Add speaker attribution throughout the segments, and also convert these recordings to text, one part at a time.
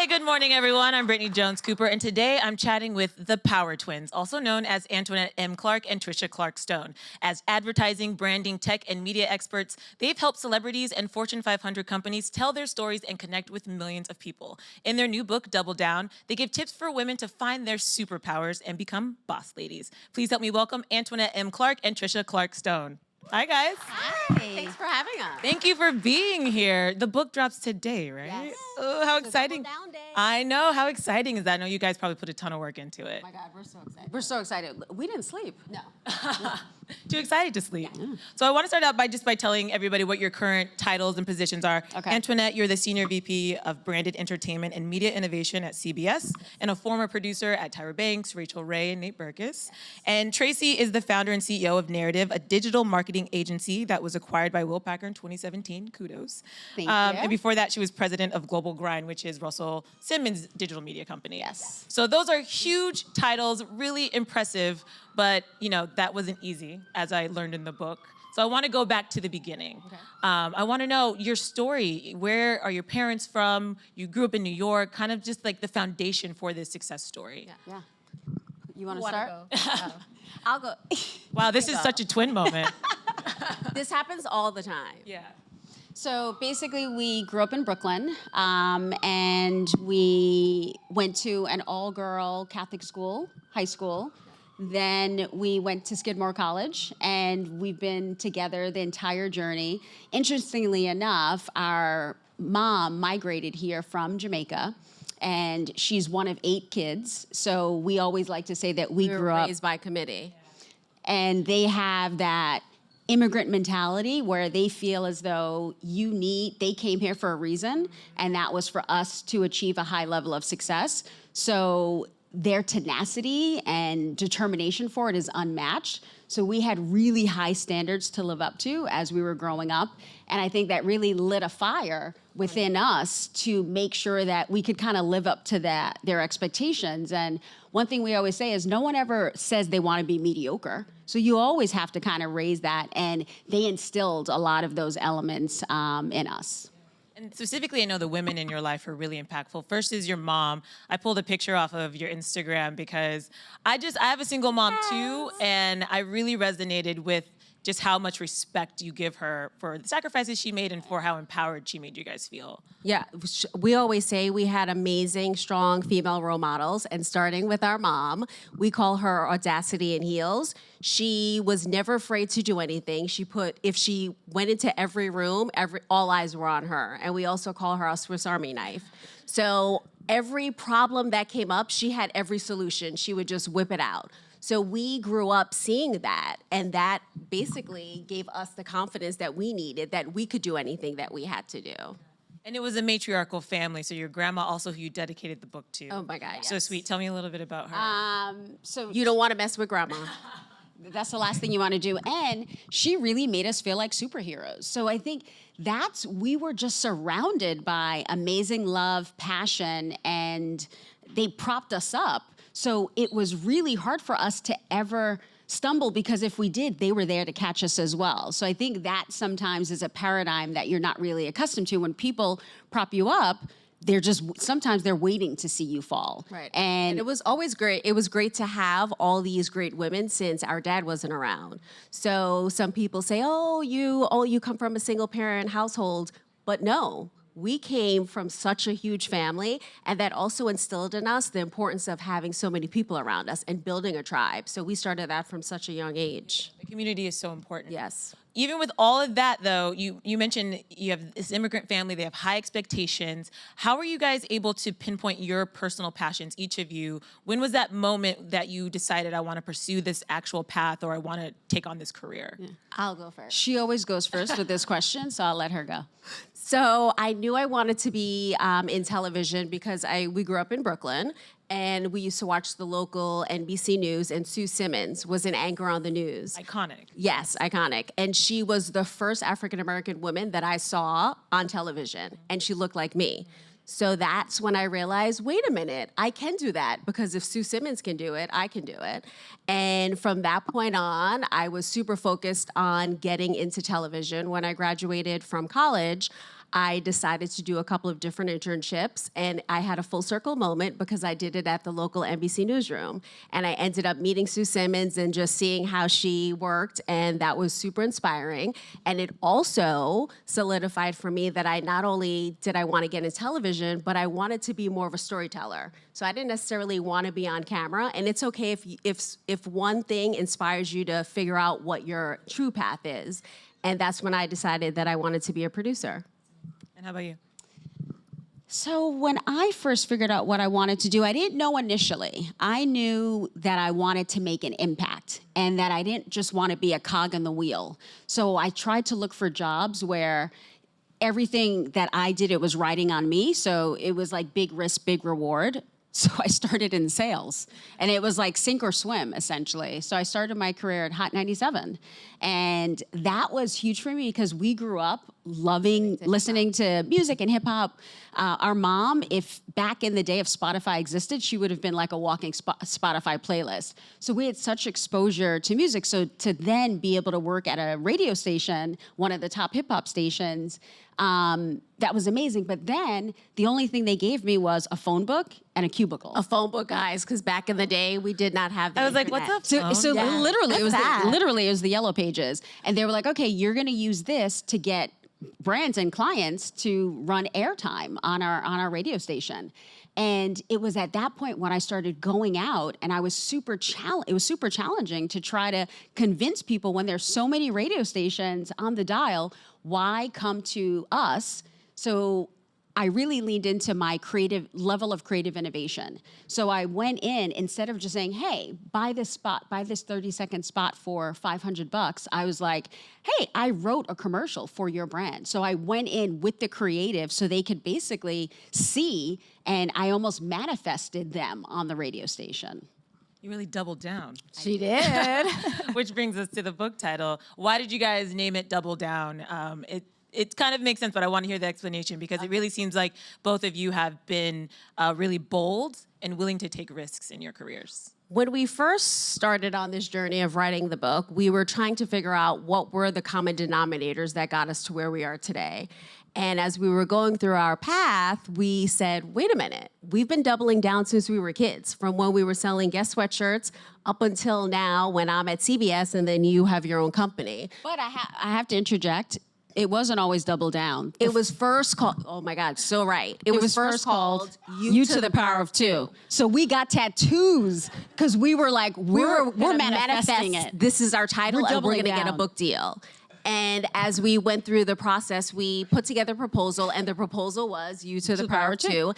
Speaker 1: good morning, everyone. I'm Brittany Jones-Cooper, and today I'm chatting with the Power Twins, also known as Antoinette M. Clarke and Tricia Clarke-Stone. As advertising, branding, tech, and media experts, they've helped celebrities and Fortune 500 companies tell their stories and connect with millions of people. In their new book, Double Down, they give tips for women to find their superpowers and become boss ladies. Please help me welcome Antoinette M. Clarke and Tricia Clarke-Stone. Hi, guys.
Speaker 2: Hi. Thanks for having us.
Speaker 1: Thank you for being here. The book drops today, right?
Speaker 2: Yes.
Speaker 1: Oh, how exciting.
Speaker 2: Double Down Day.
Speaker 1: I know. How exciting is that? I know you guys probably put a ton of work into it.
Speaker 2: Oh my God, we're so excited. We're so excited. We didn't sleep. No.
Speaker 1: Too excited to sleep.
Speaker 2: Yeah.
Speaker 1: So I want to start out by telling everybody what your current titles and positions are.
Speaker 2: Okay.
Speaker 1: Antoinette, you're the Senior VP of Branded Entertainment and Media Innovation at CBS and a former producer at Tyra Banks, Rachel Ray, and Nate Berkus. Yes. And Tracy is the founder and CEO of Narrative, a digital marketing agency that was acquired by Will Packer in 2017. Kudos.
Speaker 2: Thank you.
Speaker 1: And before that, she was president of Global Grind, which is Russell Simmons' digital media company.
Speaker 2: Yes.
Speaker 1: So those are huge titles, really impressive, but you know, that wasn't easy, as I learned in the book. So I want to go back to the beginning. Okay. I want to know your story. Where are your parents from? You grew up in New York, kind of just like the foundation for this success story.
Speaker 2: Yeah. You want to start?
Speaker 3: Go. I'll go.
Speaker 1: Wow, this is such a twin moment.
Speaker 3: This happens all the time.
Speaker 1: Yeah.
Speaker 2: So basically, we grew up in Brooklyn, and we went to an all-girl Catholic school, high school. Then we went to Skidmore College, and we've been together the entire journey. Interestingly enough, our mom migrated here from Jamaica, and she's one of 8 kids. So we always like to say that we grew up
Speaker 3: raised by committee.
Speaker 2: and they have that immigrant mentality where they feel as though they came here for a reason, and that was for us to achieve a high level of success. So their tenacity and determination for it is unmatched. So we had really high standards to live up to as we were growing up. And I think that really lit a fire within us to make sure that we could kind of live up to their expectations. And one thing we always say is no one ever says they want to be mediocre. So you always have to kind of raise that. And they instilled a lot of those elements in us.
Speaker 1: And specifically, I know the women in your life are really impactful. First is your mom. I pulled a picture off of your Instagram because I have a single mom too, and I really resonated with just how much respect you give her for the sacrifices she made and for how empowered she made you guys feel.
Speaker 3: Yeah, we always say we had amazing, strong female role models, and starting with our mom, we call her Audacity in Heels. She was never afraid to do anything. If she went into every room, all eyes were on her. And we also call her a Swiss Army knife. So every problem that came up, she had every solution. She would just whip it out. So we grew up seeing that, and that basically gave us the confidence that we needed, that we could do anything that we had to do.
Speaker 1: And it was a matriarchal family, so your grandma also who you dedicated the book to.
Speaker 3: Oh my God, yes.
Speaker 1: So sweet. Tell me a little bit about her.
Speaker 2: So
Speaker 3: You don't want to mess with grandma.
Speaker 2: that's the last thing you want to do. And she really made us feel like superheroes. So I think we were just surrounded by amazing love, passion, and they propped us up. So it was really hard for us to ever stumble, because if we did, they were there to catch us as well. So I think that sometimes is a paradigm that you're not really accustomed to. When people prop you up, sometimes they're waiting to see you fall.
Speaker 3: Right.
Speaker 2: And
Speaker 3: it was always great. It was great to have all these great women since our dad wasn't around. So some people say, oh, you come from a single parent household, but no. We came from such a huge family, and that also instilled in us the importance of having so many people around us and building a tribe. So we started that from such a young age.
Speaker 1: The community is so important.
Speaker 3: Yes.
Speaker 1: Even with all of that, though, you mentioned you have this immigrant family, they have high expectations. How are you guys able to pinpoint your personal passions, each of you? When was that moment that you decided, I want to pursue this actual path, or I want to take on this career?
Speaker 2: Yeah.
Speaker 3: I'll go first.
Speaker 2: She always goes first with this question, so I'll let her go.
Speaker 3: So I knew I wanted to be in television because we grew up in Brooklyn, and we used to watch the local NBC News, and Sue Simmons was an anchor on the news.
Speaker 1: Iconic.
Speaker 3: Yes, iconic. And she was the first African-American woman that I saw on television, and she looked like me. So that's when I realized, wait a minute, I can do that, because if Sue Simmons can do it, I can do it. And from that point on, I was super focused on getting into television. When I graduated from college, I decided to do a couple of different internships, and I had a full circle moment because I did it at the local NBC newsroom. And I ended up meeting Sue Simmons and just seeing how she worked, and that was super inspiring. And it also solidified for me that I not only did I want to get in television, but I wanted to be more of a storyteller. So I didn't necessarily want to be on camera, and it's okay if one thing inspires you to figure out what your true path is. And that's when I decided that I wanted to be a producer.
Speaker 1: And how about you?
Speaker 2: So when I first figured out what I wanted to do, I didn't know initially. I knew that I wanted to make an impact and that I didn't just want to be a cog in the wheel. So I tried to look for jobs where everything that I did, it was riding on me. So it was like big risk, big reward. So I started in sales, and it was like sink or swim, essentially. So I started my career at Hot 97, and that was huge for me because we grew up loving listening to music and hip hop. Our mom, if back in the day if Spotify existed, she would have been like a walking Spotify playlist. So we had such exposure to music. So to then be able to work at a radio station, one of the top hip hop stations, that was amazing. But then the only thing they gave me was a phone book and a cubicle.
Speaker 3: A phone book, guys, because back in the day, we did not have the
Speaker 1: I was like,
Speaker 3: internet.
Speaker 1: what's a phone?
Speaker 2: So
Speaker 3: Yeah.
Speaker 2: literally, it was
Speaker 3: That's sad.
Speaker 2: literally it was the yellow pages, and they were like, okay, you're going to use this to get brands and clients to run airtime on our radio station. And it was at that point when I started going out, and I was it was super challenging to try to convince people when there's so many radio stations on the dial, why come to us? So I really leaned into my level of creative innovation. So I went in, instead of just saying, hey, buy this 30-second spot for $500, I was like, hey, I wrote a commercial for your brand. So I went in with the creative so they could basically see, and I almost manifested them on the radio station.
Speaker 1: You really doubled down.
Speaker 3: She did.
Speaker 1: Which brings us to the book title. Why did you guys name it Double Down? It kind of makes sense, but I want to hear the explanation because it really seems like both of you have been really bold and willing to take risks in your careers.
Speaker 3: When we first started on this journey of writing the book, we were trying to figure out what were the common denominators that got us to where we are today. And as we were going through our path, we said, wait a minute, we've been doubling down since we were kids, from when we were selling Guess sweatshirts up until now when I'm at CBS and then you have your own company.
Speaker 2: But I have to interject. It wasn't always Double Down.
Speaker 3: It was first called, oh my God, so right. It was first called
Speaker 2: You to the Power of Two. So we got tattoos because we were like, we're manifesting it.
Speaker 3: This is our title, and we're
Speaker 2: doubling
Speaker 3: gonna get a
Speaker 2: down.
Speaker 3: book deal. And as we went through the process, we put together a proposal, and the proposal was You to the Power of Two.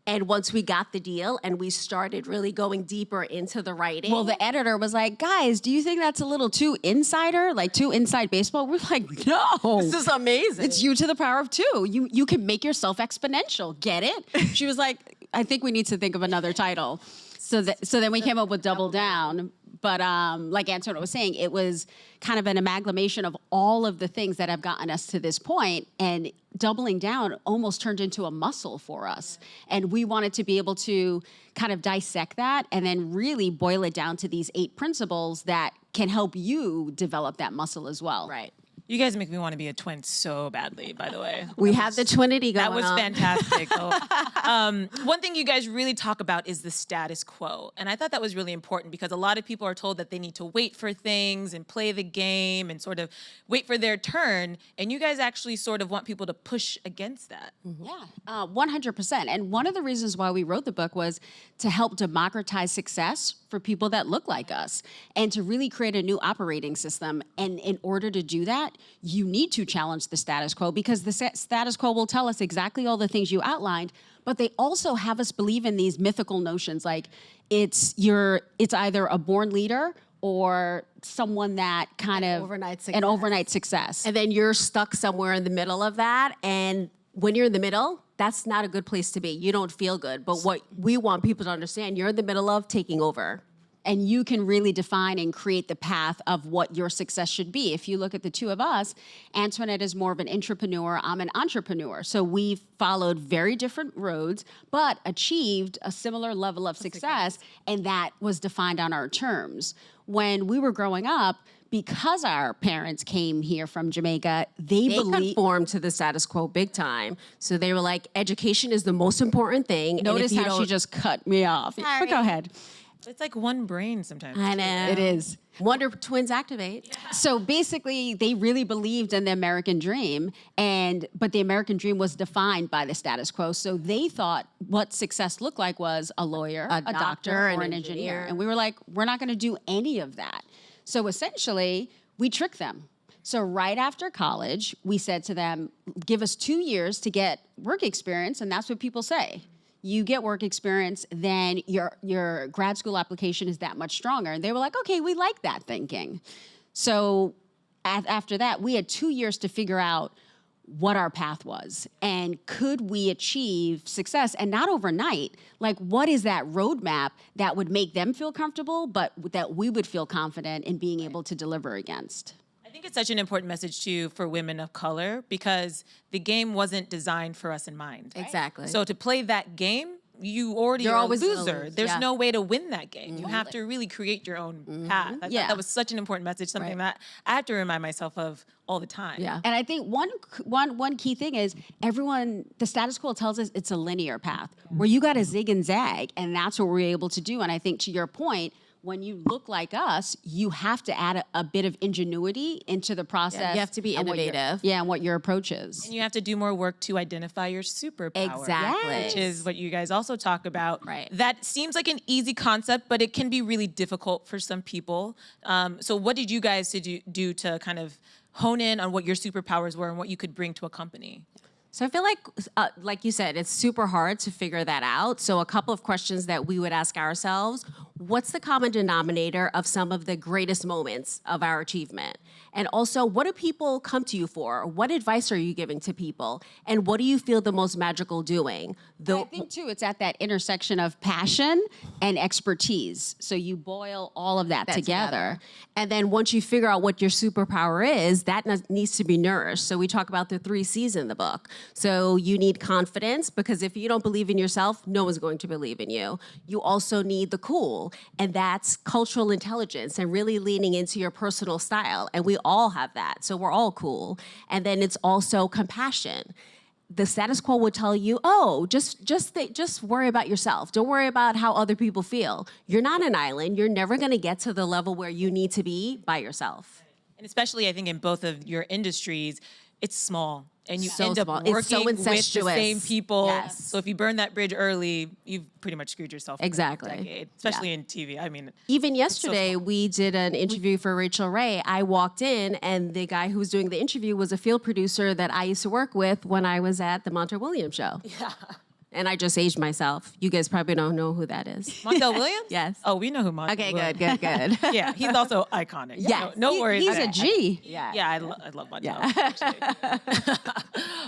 Speaker 3: And once we got the deal and we started really going deeper into the writing.
Speaker 2: Well, the editor was like, guys, do you think that's a little too insider, like too inside baseball? We're like, no.
Speaker 3: This is amazing.
Speaker 2: It's You to the Power of Two. You can make yourself exponential. Get it? She was like, I think we need to think of another title. So then we came up with Double Down. But like Antoinette was saying, it was kind of an amalgamation of all of the things that have gotten us to this point, and doubling down almost turned into a muscle for us. And we wanted to be able to kind of dissect that and then really boil it down to these 8 principles that can help you develop that muscle as well.
Speaker 3: Right.
Speaker 1: You guys make me want to be a twin so badly, by the way.
Speaker 3: We have the Twinity going
Speaker 1: That was
Speaker 3: on.
Speaker 1: fantastic. One thing you guys really talk about is the status quo. And I thought that was really important because a lot of people are told that they need to wait for things and play the game and sort of wait for their turn. And you guys actually sort of want people to push against that.
Speaker 2: Yeah, 100%. And one of the reasons why we wrote the book was to help democratize success for people that look like us and to really create a new operating system. And in order to do that, you need to challenge the status quo because the status quo will tell us exactly all the things you outlined, but they also have us believe in these mythical notions like it's either a born leader or someone that kind of an overnight success.
Speaker 3: And then you're stuck somewhere in the middle of that. And when you're in the middle, that's not a good place to be. You don't feel good. But what we want people to understand, you're in the middle of taking over.
Speaker 2: And you can really define and create the path of what your success should be. If you look at the two of us, Antoinette is more of an intrapreneur, I'm an entrepreneur. So we've followed very different roads, but achieved a similar level of success, and that was defined on our terms. When we were growing up, because our parents came here from Jamaica, they
Speaker 3: They
Speaker 2: believe.
Speaker 3: conformed to the status quo big time. So they were like, education is the most important thing. and
Speaker 2: Notice
Speaker 3: if you
Speaker 2: how she
Speaker 3: don't-
Speaker 2: just cut me off.
Speaker 3: Sorry.
Speaker 2: But go ahead.
Speaker 1: It's like one brain sometimes.
Speaker 3: I know.
Speaker 2: It is.
Speaker 3: Wonder Twins activate.
Speaker 2: So basically, they really believed in the American dream, but the American dream was defined by the status quo. So they thought what success looked like was a lawyer, a doctor, or an engineer. And we were like, we're not going to do any of that. So essentially, we tricked them. So right after college, we said to them, give us 2 years to get work experience, and that's what people say. You get work experience, then your grad school application is that much stronger. And they were like, okay, we like that thinking. So after that, we had 2 years to figure out what our path was and could we achieve success, and not overnight. Like, what is that roadmap that would make them feel comfortable, but that we would feel confident in being able to deliver against?
Speaker 1: I think it's such an important message too for women of color, because the game wasn't designed for us in mind.
Speaker 3: Exactly.
Speaker 1: So to play that game, you already
Speaker 3: You're
Speaker 1: are
Speaker 3: always
Speaker 1: a
Speaker 3: gonna
Speaker 1: loser.
Speaker 3: lose,
Speaker 1: There's
Speaker 3: yeah.
Speaker 1: no way to win that game. You have to really create your own path. I thought
Speaker 2: Yeah.
Speaker 1: that was such an important message, something that I have to remind myself of all the time.
Speaker 3: Yeah.
Speaker 2: And I think one key thing is the status quo tells us it's a linear path where you got to zig and zag, and that's what we're able to do. And I think to your point, when you look like us, you have to add a bit of ingenuity into the process.
Speaker 3: you have to be
Speaker 2: and what your-
Speaker 3: innovative.
Speaker 2: and what your approach is.
Speaker 1: And you have to do more work to identify your superpower.
Speaker 3: Exactly.
Speaker 1: Which is what you guys also talk about.
Speaker 3: Right.
Speaker 1: That seems like an easy concept, but it can be really difficult for some people. So what did you guys do to kind of hone in on what your superpowers were and what you could bring to a company?
Speaker 3: So I feel like you said, it's super hard to figure that out. So a couple of questions that we would ask ourselves: what's the common denominator of some of the greatest moments of our achievement? And also, what do people come to you for? What advice are you giving to people? And what do you feel the most magical doing?
Speaker 2: I think too, it's at that intersection of passion and expertise. So you boil all of that together.
Speaker 3: And then once you figure out what your superpower is, that needs to be nourished. So we talk about the 3 C's in the book. So you need confidence, because if you don't believe in yourself, no one's going to believe in you. You also need the cool, and that's cultural intelligence and really leaning into your personal style. And we all have that, so we're all cool. And then it's also compassion. The status quo would tell you, oh, just worry about yourself. Don't worry about how other people feel. You're not an island. You're never going to get to the level where you need to be by yourself.
Speaker 1: And especially, I think, in both of your industries, it's small. And you
Speaker 3: So
Speaker 1: end up
Speaker 3: small. It's so
Speaker 1: working with the
Speaker 3: incestuous.
Speaker 1: same people.
Speaker 3: Yes.
Speaker 1: So if you burn that bridge early, you've pretty much screwed yourself. For
Speaker 3: Exactly.
Speaker 1: a decade, especially in TV. I mean,
Speaker 3: Even yesterday, we did an interview for Rachel Ray. I walked in, and the guy who was doing the interview was a field producer that I used to work with when I was at the Montel Williams show. Yeah. And I just aged myself. You guys probably don't know who that is.
Speaker 1: Montel Williams?
Speaker 3: Yes.
Speaker 1: Oh, we know who Montel
Speaker 3: Okay,
Speaker 1: Williams
Speaker 3: good.
Speaker 1: Yeah, he's also iconic.
Speaker 3: Yes.
Speaker 1: No worries.
Speaker 2: He's a G.
Speaker 1: Yeah, I love Montel.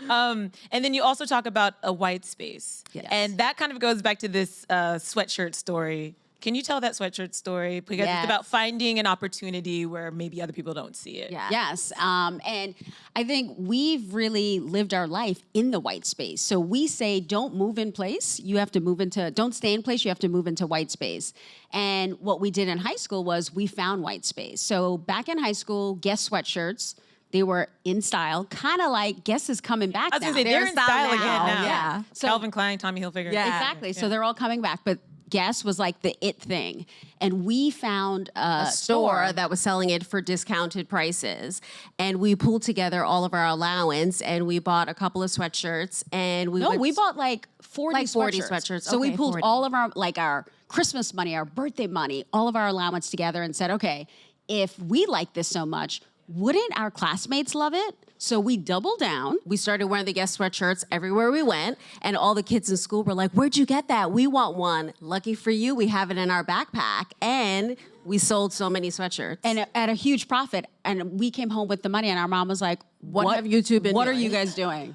Speaker 1: And then you also talk about a white space.
Speaker 3: Yes.
Speaker 1: And that kind of goes back to this sweatshirt story. Can you tell that sweatshirt story? Because
Speaker 2: Yes.
Speaker 1: it's about finding an opportunity where maybe other people don't see it.
Speaker 3: Yeah.
Speaker 2: Yes, and I think we've really lived our life in the white space. So we say, don't move in place. You have to move into, don't stay in place. You have to move into white space. And what we did in high school was we found white space. So back in high school, Guess sweatshirts, they were in style, kind of like Guess is coming back
Speaker 1: I was
Speaker 2: now.
Speaker 1: going to say, they're in style again now.
Speaker 3: Yeah.
Speaker 2: So-
Speaker 1: Calvin Klein, Tommy Hilfiger.
Speaker 3: Yeah.
Speaker 2: Exactly. So they're all coming back, but Guess was like the it thing. And we found a
Speaker 3: Store that was selling it for discounted prices. And we pulled together all of our allowance, and we bought a couple of sweatshirts, and
Speaker 2: No, we bought like 40
Speaker 3: Like 40
Speaker 2: sweatshirts.
Speaker 3: sweatshirts.
Speaker 2: So we
Speaker 3: Okay,
Speaker 2: pulled
Speaker 3: 40.
Speaker 2: all of our Christmas money, our birthday money, all of our allowance together and said, okay, if we like this so much, wouldn't our classmates love it? So we doubled down.
Speaker 3: We started wearing the Guess sweatshirts everywhere we went, and all the kids in school were like, where'd you get that? We want one. Lucky for you, we have it in our backpack, and we sold so many sweatshirts.
Speaker 2: And at a huge profit. And we came home with the money, and our mom was like,
Speaker 3: What have you two been
Speaker 2: What are
Speaker 3: doing?"
Speaker 2: you guys doing?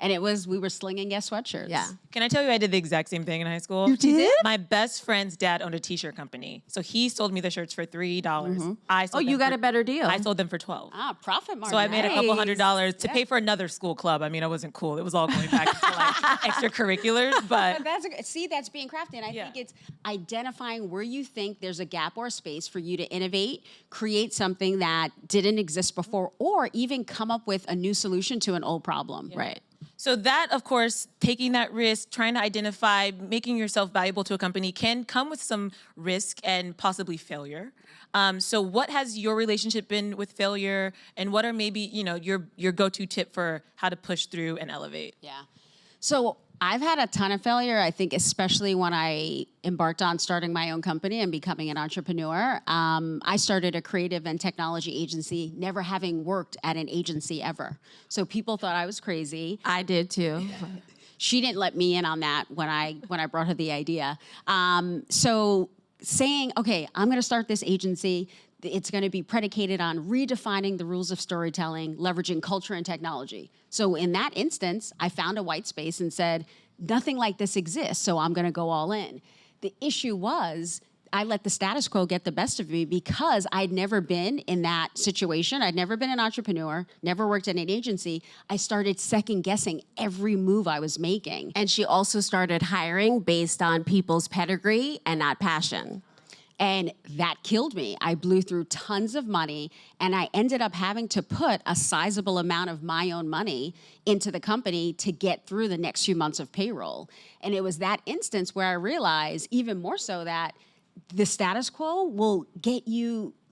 Speaker 2: And we were slinging Guess sweatshirts.
Speaker 3: Yeah.
Speaker 1: Can I tell you I did the exact same thing in high school?
Speaker 3: You did?
Speaker 1: My best friend's dad owned a t-shirt company. So he sold me the shirts for $3. I sold
Speaker 3: Oh,
Speaker 1: them
Speaker 3: you got
Speaker 1: for-
Speaker 3: a better deal.
Speaker 1: I sold them for 12.
Speaker 2: Profit margin.
Speaker 1: So I made a couple $100 to
Speaker 2: Yeah.
Speaker 1: pay for another school club. I mean, I wasn't cool. It was all going back to like extracurriculars, but
Speaker 2: That's being crafty. And I
Speaker 1: Yeah.
Speaker 2: think it's identifying where you think there's a gap or a space for you to innovate, create something that didn't exist before, or even come up with a new solution to an old problem.
Speaker 3: Right.
Speaker 1: so that, of course, taking that risk, trying to identify, making yourself valuable to a company can come with some risk and possibly failure. So what has your relationship been with failure, and what are maybe, your go-to tip for how to push through and elevate?
Speaker 2: Yeah. So I've had a ton of failure, I think, especially when I embarked on starting my own company and becoming an entrepreneur. I started a creative and technology agency, never having worked at an agency ever. So people thought I was crazy.
Speaker 3: I did too.
Speaker 2: She didn't let me in on that when I brought her the idea. So saying, okay, I'm going to start this agency. It's going to be predicated on redefining the rules of storytelling, leveraging culture and technology. So in that instance, I found a white space and said, nothing like this exists, so I'm going to go all in. The issue was I let the status quo get the best of me because I'd never been in that situation. I'd never been an entrepreneur, never worked at an agency. I started second guessing every move I was making.
Speaker 3: And she also started hiring based on people's pedigree and not passion.
Speaker 2: And that killed me. I blew through tons of money, and I ended up having to put a sizable amount of my own money into the company to get through the next few months of payroll. And it was that instance where I realized, even more so, that the status quo will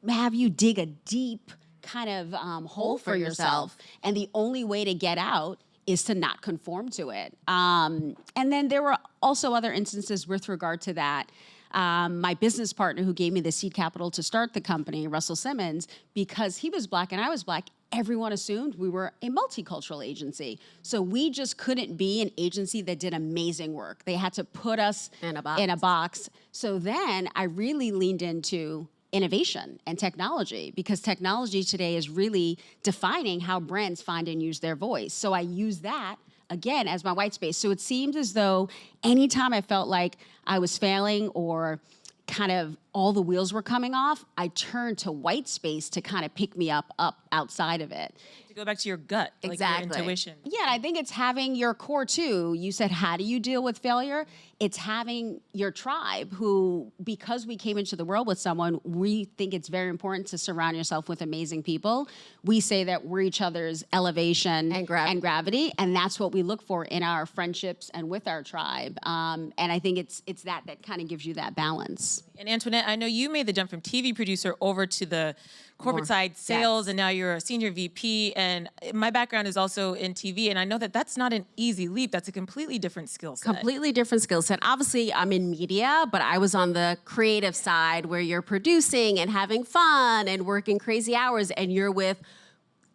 Speaker 2: have you dig a deep kind of hole for yourself. And the only way to get out is to not conform to it. And then there were also other instances with regard to that. My business partner who gave me the seed capital to start the company, Russell Simmons, because he was Black and I was Black, everyone assumed we were a multicultural agency. So we just couldn't be an agency that did amazing work. They had to put us
Speaker 3: In a box.
Speaker 2: in a box. So then I really leaned into innovation and technology, because technology today is really defining how brands find and use their voice. So I use that again as my white space. So it seemed as though anytime I felt like I was failing or kind of all the wheels were coming off, I turned to white space to kind of pick me up outside of it.
Speaker 1: To go back to your gut, like
Speaker 3: Exactly.
Speaker 1: your intuition.
Speaker 2: Yeah, and I think it's having your core too. You said, how do you deal with failure? It's having your tribe who, because we came into the world with someone, we think it's very important to surround yourself with amazing people. We say that we're each other's elevation
Speaker 3: And
Speaker 2: gravity, and that's what we look for in our friendships and with our tribe. And I think it's that kind of gives you that balance.
Speaker 1: And Antoinette, I know you made the jump from TV producer over to the corporate side, sales,
Speaker 2: Yes.
Speaker 1: and now you're a senior VP. And my background is also in TV, and I know that that's not an easy leap. That's a completely different skill set.
Speaker 3: Completely different skill set. Obviously, I'm in media, but I was on the creative side where you're producing and having fun and working crazy hours, and you're with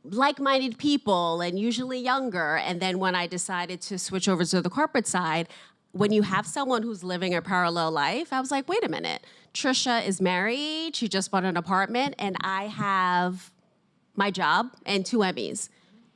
Speaker 3: like-minded people and usually younger. And then when I decided to switch over to the corporate side, when you have someone who's living a parallel life, I was like, wait a minute. Tricia is married, she just bought an apartment, and I have my job and 2 Emmys.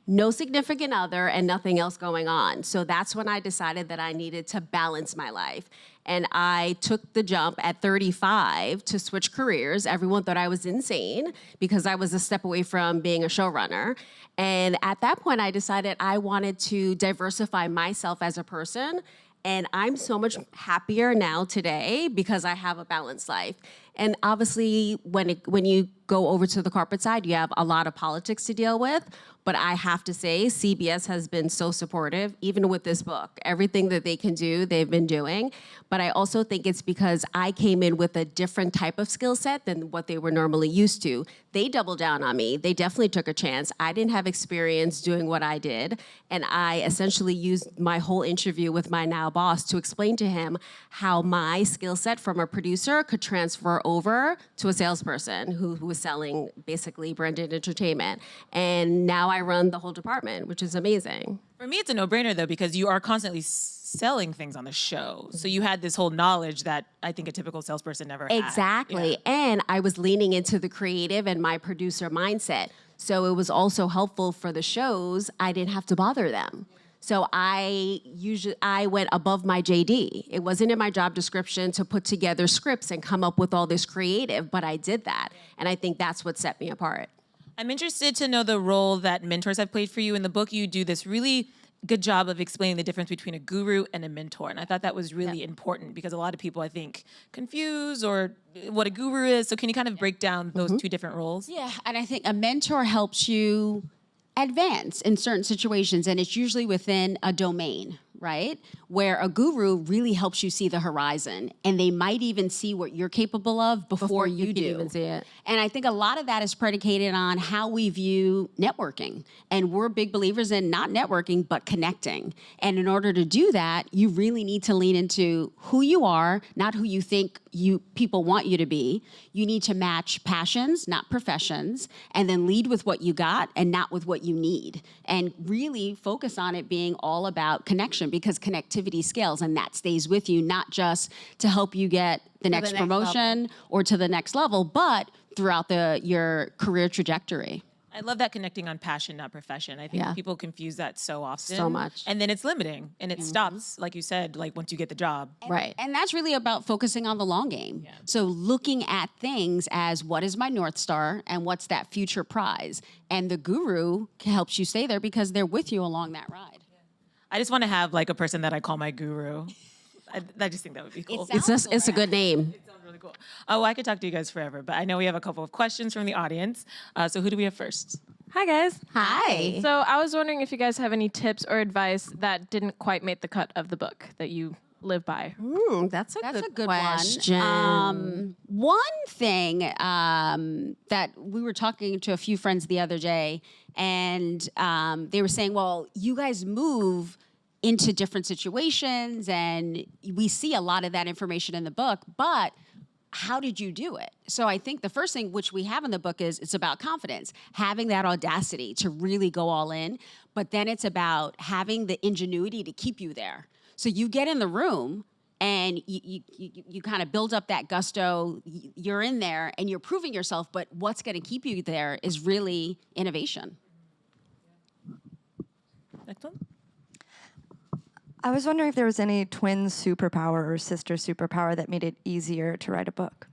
Speaker 3: No significant other and nothing else going on. So that's when I decided that I needed to balance my life. And I took the jump at 35 to switch careers. Everyone thought I was insane because I was a step away from being a showrunner. And at that point, I decided I wanted to diversify myself as a person. And I'm so much happier now today because I have a balanced life. And obviously, when you go over to the corporate side, you have a lot of politics to deal with. But I have to say, CBS has been so supportive, even with this book. Everything that they can do, they've been doing. But I also think it's because I came in with a different type of skill set than what they were normally used to. They doubled down on me. They definitely took a chance. I didn't have experience doing what I did. And I essentially used my whole interview with my now boss to explain to him how my skill set from a producer could transfer over to a salesperson who was selling basically branded entertainment. And now I run the whole department, which is amazing.
Speaker 1: For me, it's a no-brainer, though, because you are constantly selling things on the show. So you had this whole knowledge that I think a typical salesperson never had.
Speaker 3: Exactly.
Speaker 1: Yeah.
Speaker 3: And I was leaning into the creative and my producer mindset. So it was also helpful for the shows. I didn't have to bother them. So I went above my JD. It wasn't in my job description to put together scripts and come up with all this creative, but I did that. And I think that's what set me apart.
Speaker 1: I'm interested to know the role that mentors have played for you. In the book, you do this really good job of explaining the difference between a guru and a mentor. And I thought that was really important because a lot of people, I think, confuse or what a guru is. So can you kind of break down those two different roles?
Speaker 2: Yeah, and I think a mentor helps you advance in certain situations, and it's usually within a domain, right? Where a guru really helps you see the horizon, and they might even see what you're capable of before you
Speaker 3: can
Speaker 2: do.
Speaker 3: even see it.
Speaker 2: And I think a lot of that is predicated on how we view networking. And we're big believers in not networking, but connecting. And in order to do that, you really need to lean into who you are, not who you think people want you to be. You need to match passions, not professions, and then lead with what you got and not with what you need. And really focus on it being all about connection, because connectivity scales, and that stays with you, not just to help you get the next promotion or to the next level, but throughout your career trajectory.
Speaker 1: I love that connecting on passion, not profession. I think people confuse that so often.
Speaker 3: So much.
Speaker 1: And then it's limiting and it stops, like you said, like once you get the job.
Speaker 3: Right.
Speaker 2: And that's really about focusing on the long game. Yeah. So looking at things as what is my North Star and what's that future prize. And the guru helps you stay there because they're with you along that ride.
Speaker 1: I just want to have like a person that I call my guru. I just think that would be cool.
Speaker 3: It's a good name.
Speaker 1: It sounds really cool. Oh, I could talk to you guys forever, but I know we have a couple of questions from the audience. So who do we have first?
Speaker 4: Hi, guys.
Speaker 3: Hi.
Speaker 4: So I was wondering if you guys have any tips or advice that didn't quite make the cut of the book that you live by.
Speaker 3: That's a good
Speaker 2: question.
Speaker 3: question.
Speaker 2: One thing that we were talking to a few friends the other day, and they were saying, well, you guys move into different situations, and we see a lot of that information in the book, but how did you do it? So I think the first thing which we have in the book is it's about confidence, having that audacity to really go all in, but then it's about having the ingenuity to keep you there. So you get in the room and you kind of build up that gusto, you're in there and you're proving yourself, but what's gonna keep you there is really innovation.
Speaker 1: Next one.
Speaker 5: I was wondering if there was any twin superpower or sister superpower that made it easier to write a book.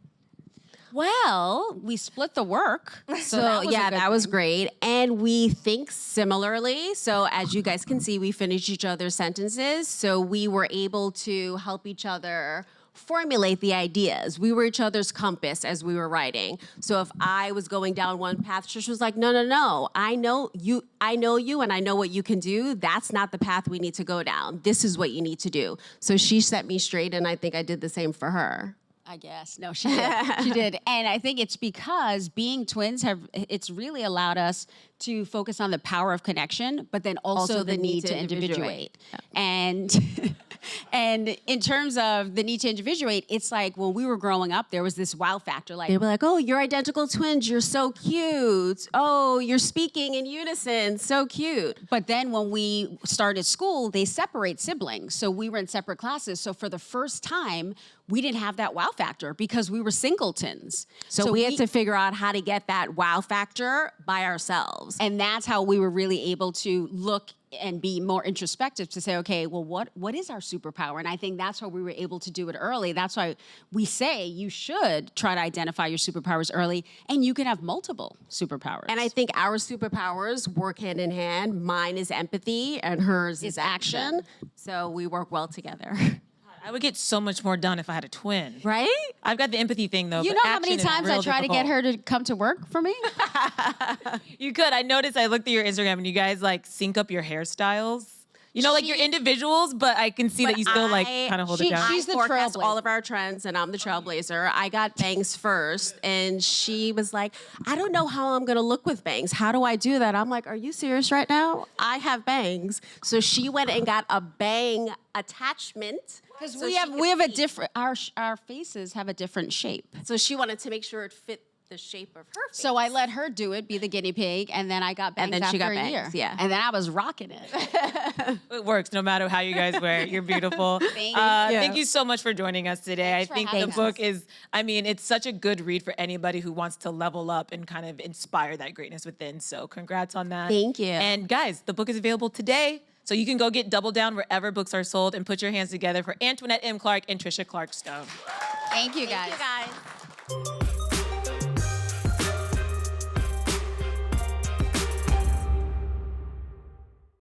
Speaker 2: Well, we split the work.
Speaker 3: So
Speaker 2: that
Speaker 3: was great. And we think similarly. So as you guys can see, we finished each other's sentences. So we were able to help each other formulate the ideas. We were each other's compass as we were writing. So if I was going down one path, Trish was like, no, I know you and I know what you can do. That's not the path we need to go down. This is what you need to do. So she set me straight, and I think I did the same for her.
Speaker 2: I guess. No, she did. She did. And I think it's because being twins it's really allowed us to focus on the power of connection, but then also the need to individuate.
Speaker 3: Yeah.
Speaker 2: And in terms of the need to individuate, it's like when we were growing up, there was this wow factor. Like,
Speaker 3: they were like, oh, you're identical twins. You're so cute. Oh, you're speaking in unison. So cute.
Speaker 2: but then when we started school, they separate siblings. So we were in separate classes. So for the first time, we didn't have that wow factor because we were singletons.
Speaker 3: So we had to figure out how to get that wow factor by ourselves.
Speaker 2: And that's how we were really able to look and be more introspective to say, okay, well, what is our superpower? And I think that's why we were able to do it early. That's why we say you should try to identify your superpowers early, and you can have multiple superpowers.
Speaker 3: And I think our superpowers work hand in hand. Mine is empathy and hers is action. So we work well together.
Speaker 1: I would get so much more done if I had a twin.
Speaker 3: Right?
Speaker 1: I've got the empathy thing though.
Speaker 2: You
Speaker 1: but
Speaker 2: know how many
Speaker 1: action is
Speaker 2: times I
Speaker 1: real
Speaker 2: try to get
Speaker 1: difficult.
Speaker 2: her to come to work for me?
Speaker 1: You could. I noticed. I looked at your Instagram and you guys like sync up your hairstyles. You know, like you're individuals, but I can see that you still like kind of hold it down.
Speaker 2: She's the
Speaker 3: forecast
Speaker 2: trailblazer.
Speaker 3: all of our trends, and I'm the trailblazer. I got bangs first, and she was like, I don't know how I'm gonna look with bangs. How do I do that? I'm like, are you serious right now? I have bangs. So she went and got a bang attachment.
Speaker 2: Because
Speaker 3: so
Speaker 2: we have a different, our faces have a different shape.
Speaker 3: So she wanted to make sure it fit the shape of her face.
Speaker 2: So I let her do it, be the guinea pig, and then I got bangs
Speaker 3: then she
Speaker 2: after
Speaker 3: got
Speaker 2: a
Speaker 3: bangs,
Speaker 2: year.
Speaker 3: yeah.
Speaker 2: And then I was rocking it.
Speaker 1: It works no matter how you guys wear it. You're beautiful. Thank you so much for joining us today.
Speaker 2: Thanks
Speaker 1: I
Speaker 2: for
Speaker 1: think the
Speaker 2: having
Speaker 1: book
Speaker 2: us.
Speaker 1: is, I mean, it's such a good read for anybody who wants to level up and kind of inspire that greatness within. So congrats on that.
Speaker 3: Thank you.
Speaker 1: And guys, the book is available today. So you can go get Double Down wherever books are sold and put your hands together for Antoinette M. Clarke and Tricia Clarke-Stone.
Speaker 2: Thank you, guys.
Speaker 3: Thank you, guys.